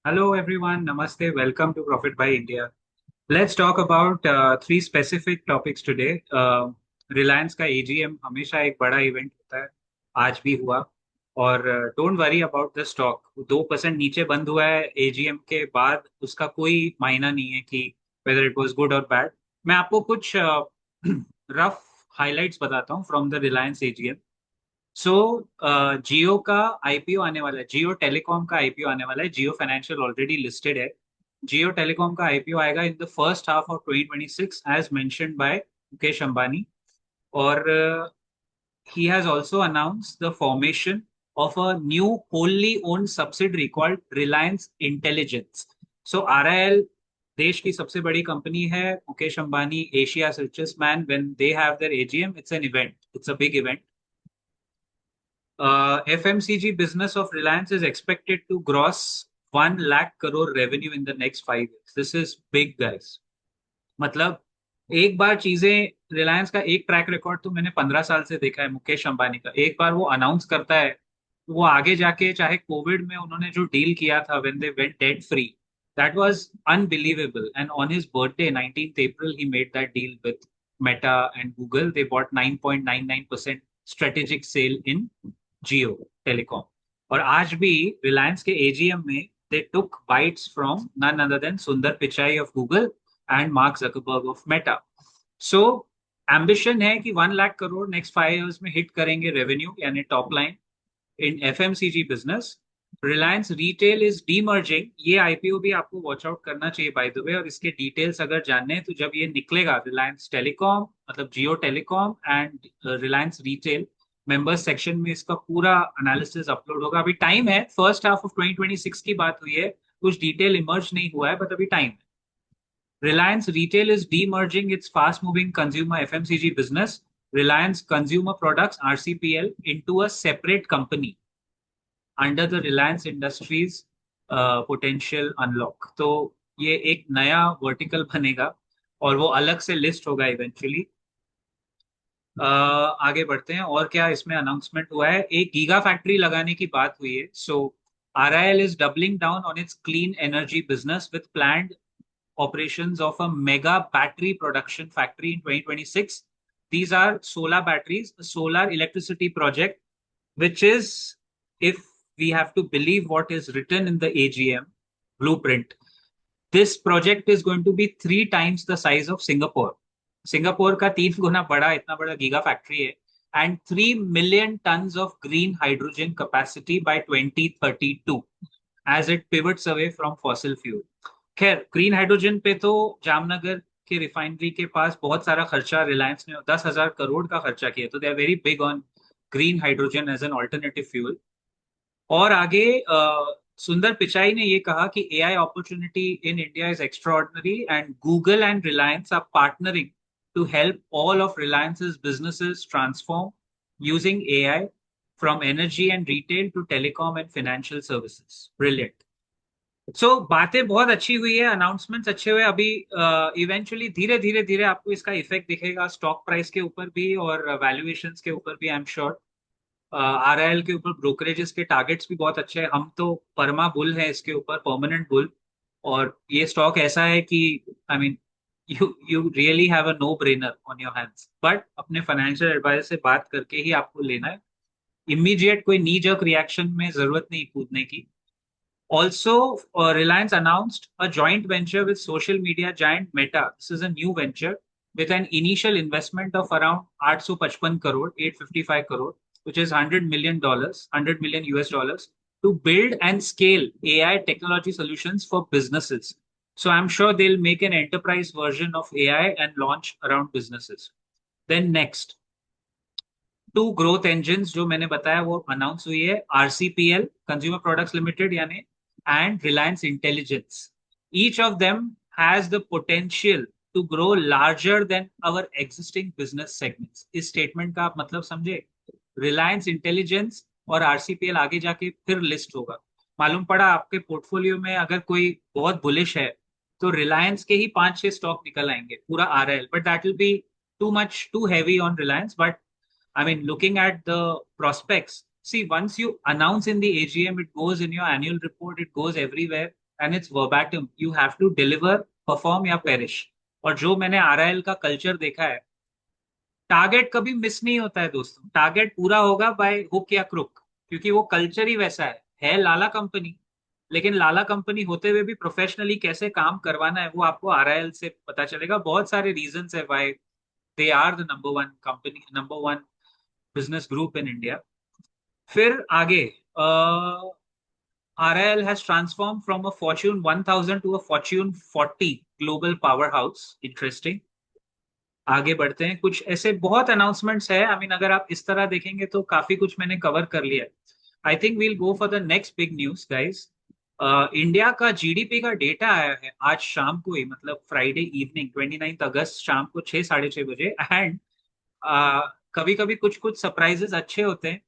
Hello everyone, Namaste, welcome to Profit by India. Let's talk about three specific topics today. Reliance का AGM हमेशा एक बड़ा event होता है, आज भी हुआ और don't worry about the stock. 2% नीचे बंद हुआ है AGM के बाद, उसका कोई मायना नहीं है कि वेदर इट वाज गुड और बैड. मैं आपको कुछ रफ हाइलाइट्स बताता हूँ फ्रॉम द रिलायंस AGM. सो जियो का आईपीओ आने वाला है, जियो टेलीकॉम का आईपीओ आने वाला है. जियो फाइनेंशियल ऑलरेडी लिस्टेड है. जियो टेलीकॉम का आईपीओ आएगा in the first half of 2026 as mentioned by Mukesh Ambani. और he has also announced the formation of a new wholly owned subsidiary called Reliance Intelligence. So RIL देश की सबसे बड़ी कंपनी है. Mukesh Ambani, Asia's richest man, when they have their AGM, it's an event. It's a big event. FMCG business of Reliance is expected to gross 1 lakh crore revenue in the next 5 years. This is big, guys. मतलब एक बार चीजें, रिलायंस का एक track record तो मैंने 15 साल से देखा है मुकेश अंबानी का. एक बार वो अनाउंस करता है तो वो आगे जाके, चाहे कोविड में उन्होंने जो डील किया था when they went debt free, that was unbelievable. And on his birthday 19th April he made that deal with Meta and Google. They bought 9.99% strategic sale in Jio Telecom. और आज भी रिलायंस के AGM में they took bites from none other than Sundar Pichai of Google and Mark Zuckerberg of Meta. So ambition है कि 1 lakh crore next 5 years में hit करेंगे revenue यानी top line in FMCG business. Reliance retail is demerging. ये IPO भी आपको watch out करना चाहिए बाय द वे. और इसके डिटेल्स अगर जानने हैं तो जब ये निकलेगा, रिलायंस टेलीकॉम मतलब Jio telecom and Reliance retail members section में इसका पूरा एनालिसिस अपलोड होगा. अभी टाइम है, फर्स्ट हाफ ऑफ 2026 की बात हुई है, कुछ डिटेल इमर्ज नहीं हुआ है, बट अभी टाइम है. Reliance Retail is demerging its fast-moving consumer FMCG business, Reliance Consumer Products (RCPL), into a separate company under the Reliance Industries Potential Unlock. तो ये एक नया वर्टिकल बनेगा और वो अलग से लिस्ट होगा इवेंचुअली. आगे बढ़ते हैं. और क्या इसमें अनाउंसमेंट हुआ है? एक गीगा फैक्ट्री लगाने की बात हुई है. सो RIL is doubling down on its clean energy business with planned operations of a mega battery production factory in 2026. These are solar batteries, a solar electricity project, which is, if we have to believe what is written in the AGM blueprint, this project is going to be 3 times the size of Singapore. Singapore का 3 गुना बड़ा, इतना बड़ा giga factory है. And 3 million tons of green hydrogen capacity by 2032 as it pivots away from fossil fuel. खैर, green hydrogen पे तो जामनगर के refinery के पास बहुत सारा खर्चा, रिलायंस ने 10,000 करोड़ का खर्चा किया. तो they are very big on green hydrogen as an alternative fuel. और आगे सुंदर पिचाई ने ये कहा कि AI opportunity in India is extraordinary and Google and Reliance are partnering to help all of Reliance's businesses transform using AI from energy and retail to telecom and financial services. Brilliant. बातें बहुत अच्छी हुई है, announcements अच्छे हुए. अभी eventually धीरे धीरे धीरे आपको इसका इफेक्ट दिखेगा स्टॉक प्राइस के ऊपर भी और वैल्यूएशंस के ऊपर भी, आई एम श्योर. RIL के ऊपर ब्रोकरेजेस के टारगेट्स भी बहुत अच्छे हैं. हम तो परमा बुल है इसके ऊपर, परमानेंट बुल. और ये स्टॉक ऐसा है कि I mean you really have a no brainer on your hands. But अपने फाइनेंशियल एडवाइजर से बात करके ही आपको लेना है. इमीडिएट कोई नी जर्क रिएक्शन में जरूरत नहीं कूदने की. Also, Reliance announced a joint venture with social media giant Meta. This is a new venture with an initial investment of around 855 crore, 855 crore, which is $100 million, 100 million US dollars, to build and scale AI technology solutions for businesses. So I'm sure they'll make an enterprise version of AI and launch around businesses. Then next, two growth engine जो मैंने बताया वो announce हुई है. RCPL, consumer products limited यानी, and Reliance intelligence. Each of them has the potential to grow larger than our existing business segments. इस statement का आप मतलब समझे. रिलायंस इंटेलिजेंस और RCPL आगे जाके फिर लिस्ट होगा. मालूम पड़ा आपके पोर्टफोलियो में अगर कोई बहुत बुलिश है तो रिलायंस के ही 5-6 स्टॉक निकल आएंगे पूरा RIL. But that will be too much too heavy on Reliance. But I mean, looking at the prospects, see, once you announce in the AGM, it goes in your annual report, it goes everywhere, and it's verbatim, you have to deliver, perform या perish. और जो मैंने RIL का culture देखा है, target कभी miss नहीं होता है दोस्तों, टारगेट पूरा होगा बाय हुक या क्रुक, क्योंकि वो कल्चर ही वैसा है लाला कंपनी। लेकिन लाला कंपनी होते हुए भी प्रोफेशनली कैसे काम करवाना है वो आपको आरआईएल से पता चलेगा। बहुत सारे रीजंस है why they are the number one company, number one business group in India. फिर आगे, RIL has transformed from a Fortune 1000 to a Fortune 40 global powerhouse. Interesting. आगे बढ़ते हैं, कुछ ऐसे बहुत अनाउंसमेंट्स है। आई मीन अगर आप इस तरह देखेंगे तो काफी कुछ मैंने कवर कर लिया है। I think we'll go for the next big news guys. India का जीडीपी का डेटा आया है आज शाम को ही, मतलब फ्राइडे इवनिंग 29 अगस्त शाम को 6 साढ़े 6 बजे। एंड कभी कभी कुछ कुछ सरप्राइजेस अच्छे होते हैं।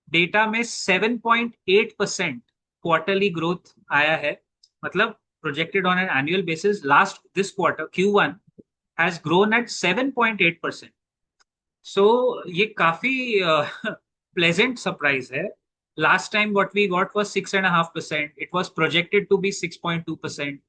डेटा में 7.8% क्वार्टरली ग्रोथ आया है, मतलब projected on an annual basis last this quarter Q1 has grown at 7.8%। So ये काफी प्लेजेंट सरप्राइज है। Last time what we got was 6.5%, it was projected to be 6.2%,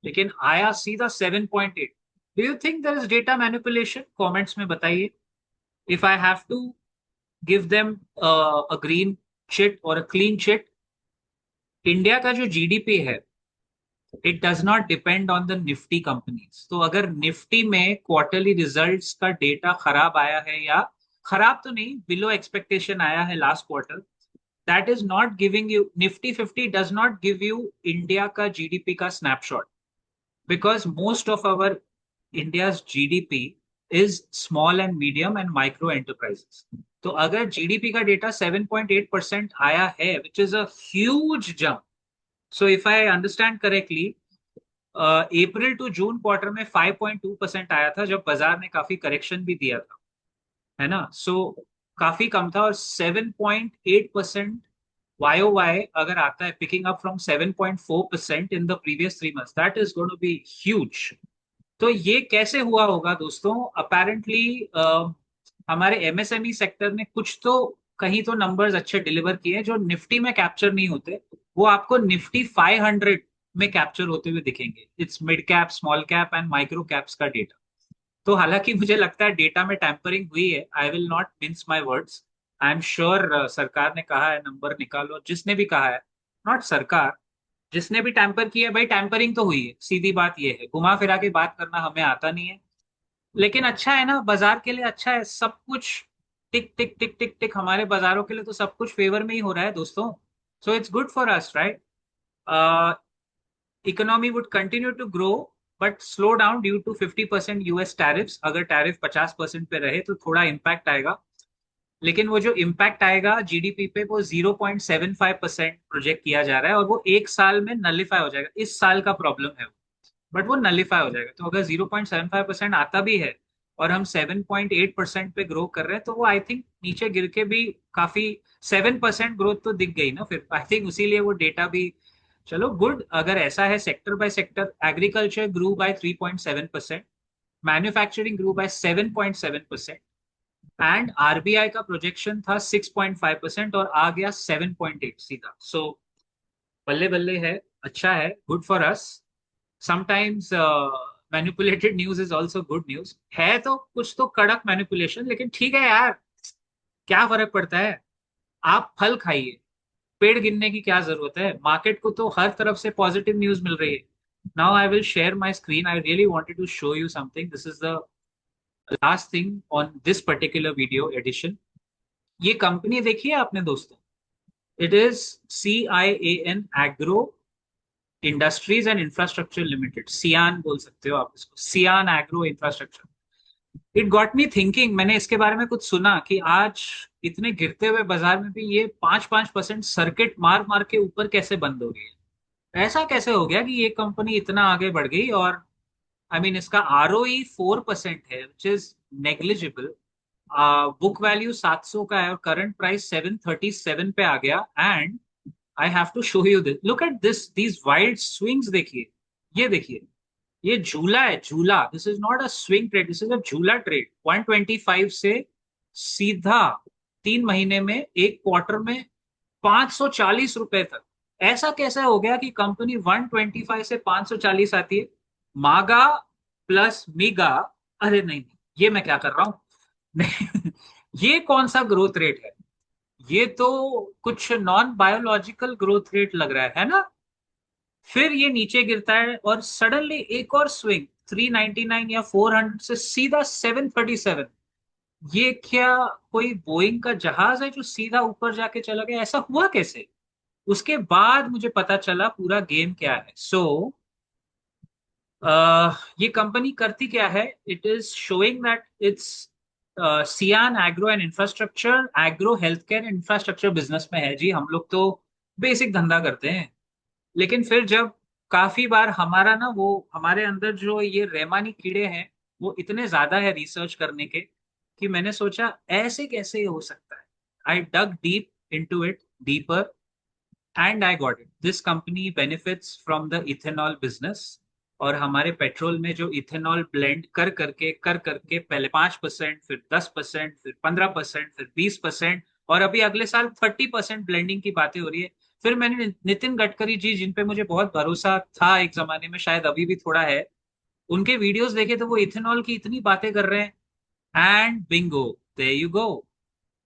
लेकिन आया सीधा 7.8। Do you think there is data manipulation? Comments में बताइए। If I have to give them a green chit or a clean chit, India का जो GDP है it does not depend on the Nifty companies. तो अगर Nifty में quarterly results का data खराब आया है, या खराब तो नहीं, बिलो एक्सपेक्टेशन आया है last quarter, that is not giving you, Nifty 50 does not give you India का जीडीपी का snapshot, because most of our India's GDP is small and medium and micro enterprises. तो अगर जीडीपी का data 7.8% आया है, which is a huge jump. So if I understand correctly, April to June quarter में 5.2% आया था, जब बाजार ने काफी करेक्शन भी दिया था, है ना। सो काफी कम था। और 7.8% YOY अगर आता है, picking up from 7.4% in the previous 3 months, that is going to be huge. तो ये कैसे हुआ होगा दोस्तों? अपेरेंटली हमारे एमएसएमई सेक्टर ने कुछ तो, कहीं तो नंबर्स अच्छे डिलीवर किए जो निफ्टी में कैप्चर नहीं होते, वो आपको निफ्टी 500 में कैप्चर होते हुए दिखेंगे। It's mid cap, small cap and micro caps का डेटा। तो हालांकि मुझे लगता है डेटा में टैंपरिंग हुई है, I will not mince my words. I am sure सरकार ने कहा है नंबर निकालो, जिसने भी कहा है, नॉट सरकार, जिसने भी टैंपर किया है, भाई टैंपरिंग तो हुई है, सीधी बात ये है। घुमा फिरा के बात करना हमें आता नहीं है, लेकिन अच्छा है ना, बाजार के लिए अच्छा है सब कुछ। टिक टिक टिक टिक टिक, हमारे बाजारों के लिए तो सब कुछ फेवर में ही हो रहा है दोस्तों। So it's good for us, right? Economy would continue to grow but slow down due to 50% US tariffs. अगर टैरिफ 50% पे रहे तो थोड़ा इम्पैक्ट आएगा, लेकिन वो जो इम्पैक्ट आएगा जीडीपी पे वो 0.75% प्रोजेक्ट किया जा रहा है, और वो एक साल में नलिफाई हो जाएगा। इस साल का प्रॉब्लम है, बट वो नलिफाई हो जाएगा। तो अगर 0.75% आता भी है और हम 7.8% पे ग्रो कर रहे हैं, तो वो आई थिंक नीचे गिर के भी काफी, 7% ग्रोथ तो दिख गई ना फिर, आई थिंक उसीलिए वो डेटा भी, चलो गुड। अगर ऐसा है, sector by sector, agriculture grew by 3.7%, manufacturing grew by 7.7%, and RBI का प्रोजेक्शन था 6.5% और आ गया 7.8 सीधा। सो बल्ले बल्ले है, अच्छा है, good for us. Sometimes manipulated news is also good news. है तो कुछ तो कड़क मैनिपुलेशन, लेकिन ठीक है यार, क्या फर्क पड़ता है। आप फल खाइए, पेड़ गिनने की क्या जरूरत है? मार्केट को तो हर तरफ से पॉजिटिव न्यूज मिल रही है। Now I will share my screen, I really wanted to show you something. This is the last thing on this particular video edition. ये कंपनी देखिए आपने दोस्तों, it is CIAN agro industries and infrastructure limited, Cian बोल सकते हो आप इसको, Cian agro infrastructure. It got me thinking, मैंने इसके बारे में कुछ सुना कि आज इतने गिरते हुए बाजार में भी ये 5-5% सर्किट मार मार के ऊपर कैसे बंद हो रही है। ऐसा कैसे हो गया कि ये कंपनी इतना आगे बढ़ गई? और आई मीन इसका ROE 4% है, which is negligible. Book value 700 का है और करंट प्राइस 737 पे आ गया। And I have to show you this, look at this, these wild swings देखिए। ये देखिए, ये झूला है, झूला। This is not a swing trade, this is a झूला ट्रेड। 125 से सीधा 3 महीने में, एक क्वार्टर में 540 रुपए तक। ऐसा कैसा हो गया कि कंपनी 125 से 540 आती है, मागा प्लस मीगा, अरे नहीं नहीं, ये मैं क्या कर रहा हूं? नहीं, ये कौन सा ग्रोथ रेट है? ये तो कुछ नॉन बायोलॉजिकल ग्रोथ रेट लग रहा है ना? फिर ये नीचे गिरता है और सडनली एक और स्विंग, 399 या 400 से सीधा 737। ये क्या कोई बोइंग का जहाज है जो सीधा ऊपर जाके चला गया? ऐसा हुआ कैसे? उसके बाद मुझे पता चला पूरा गेम क्या है। ये कंपनी करती क्या है, it is showing that its Cian agro and infrastructure, agro health care infrastructure business में है जी। हम लोग तो बेसिक धंधा करते हैं। लेकिन फिर जब काफी बार हमारा ना वो, हमारे अंदर जो ये रहमानी कीड़े हैं वो इतने ज्यादा है रिसर्च करने के, कि मैंने सोचा ऐसे कैसे हो सकता है। I dug deep into it, deeper, and I got it, this company benefits from the ethanol business. और हमारे पेट्रोल में जो इथेनॉल ब्लेंड कर करके पहले 5%, फिर 10%, फिर 15%, फिर 20%, और अभी अगले साल 30% ब्लेंडिंग की बातें हो रही है। फिर मैंने नितिन गडकरी जी, जिन पे मुझे बहुत भरोसा था एक जमाने में, शायद अभी भी थोड़ा है, उनके वीडियोस देखे तो वो इथेनॉल की इतनी बातें कर रहे हैं। And bingo, there you go,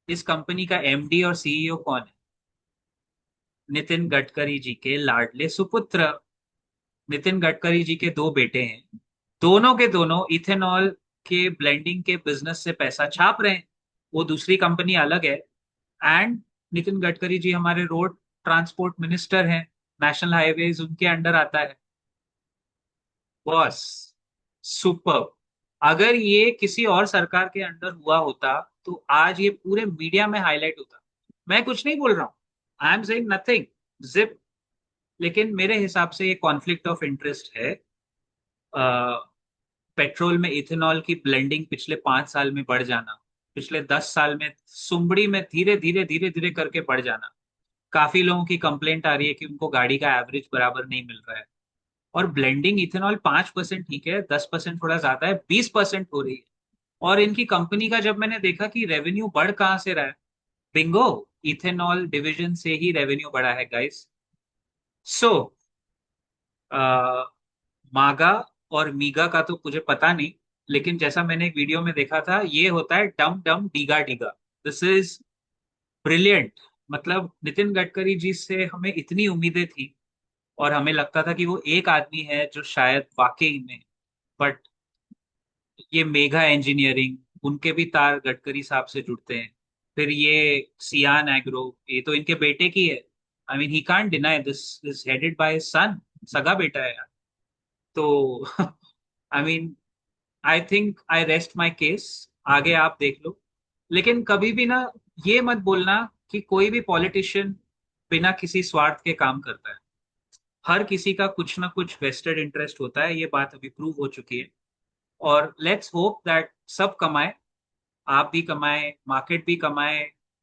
इस कंपनी का एमडी और सीईओ कौन है? नितिन गडकरी जी के लाडले सुपुत्र। नितिन गडकरी जी के दो बेटे हैं, दोनों के दोनों इथेनॉल के ब्लेंडिंग के बिजनेस से पैसा छाप रहे हैं। वो दूसरी कंपनी अलग है। एंड नितिन गडकरी जी हमारे रोड ट्रांसपोर्ट मिनिस्टर हैं, नेशनल हाईवेज उनके अंडर आता है। Boss, super. अगर ये किसी और सरकार के अंडर हुआ होता तो आज ये पूरे मीडिया में हाईलाइट होता। मैं कुछ नहीं बोल रहा हूँ, I am saying nothing, zip. लेकिन मेरे हिसाब से ये कॉन्फ्लिक्ट ऑफ इंटरेस्ट है। पेट्रोल में इथेनॉल की ब्लेंडिंग पिछले 5 साल में बढ़ जाना, पिछले 10 साल में सुंबड़ी में धीरे धीरे धीरे धीरे करके बढ़ जाना। काफी लोगों की कंप्लेंट आ रही है कि उनको गाड़ी का एवरेज बराबर नहीं मिल रहा है। और ब्लेंडिंग इथेनॉल 5% ठीक है, 10% थोड़ा ज्यादा है, 20% हो रही है। और इनकी कंपनी का जब मैंने देखा कि रेवेन्यू बढ़ कहाँ से रहा है, बिंगो, इथेनॉल डिवीजन से ही रेवेन्यू बढ़ा है गाइस। सो मागा और मीगा का तो मुझे पता नहीं, लेकिन जैसा मैंने एक वीडियो में देखा था, ये होता है डम डम डीगा डीगा। This is brilliant. मतलब नितिन गडकरी जी से हमें इतनी उम्मीदें थी, और हमें लगता था कि वो एक आदमी है जो शायद वाकई में, बट ये मेगा इंजीनियरिंग, उनके भी तार गडकरी साहब से जुड़ते हैं। फिर ये सियान एग्रो, ये तो इनके बेटे की है। I mean he can't deny this is headed by son, सगा बेटा है यार। तो I mean, I think I rest my case, आगे आप देख लो। लेकिन कभी भी ना ये मत बोलना कि कोई भी पॉलिटिशियन बिना किसी स्वार्थ के काम करता है। हर किसी का कुछ ना कुछ वेस्टेड इंटरेस्ट होता है, ये बात अभी प्रूव हो चुकी है। और लेट्स होप दैट सब कमाए, आप भी कमाए, मार्केट भी कमाए,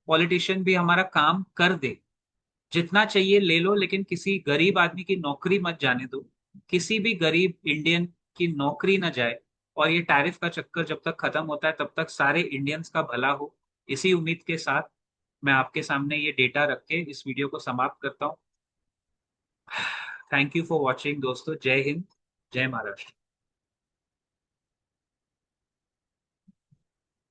पॉलिटिशियन भी हमारा काम कर दे। जितना चाहिए ले लो, लेकिन किसी गरीब आदमी की नौकरी मत जाने दो। किसी भी गरीब इंडियन की नौकरी ना जाए। और ये टैरिफ का चक्कर जब तक खत्म होता है तब तक सारे इंडियंस का भला हो, इसी उम्मीद के साथ मैं आपके सामने ये डेटा रख के इस वीडियो को समाप्त करता हूँ। थैंक यू फॉर वॉचिंग दोस्तों। जय हिंद, जय महाराष्ट्र।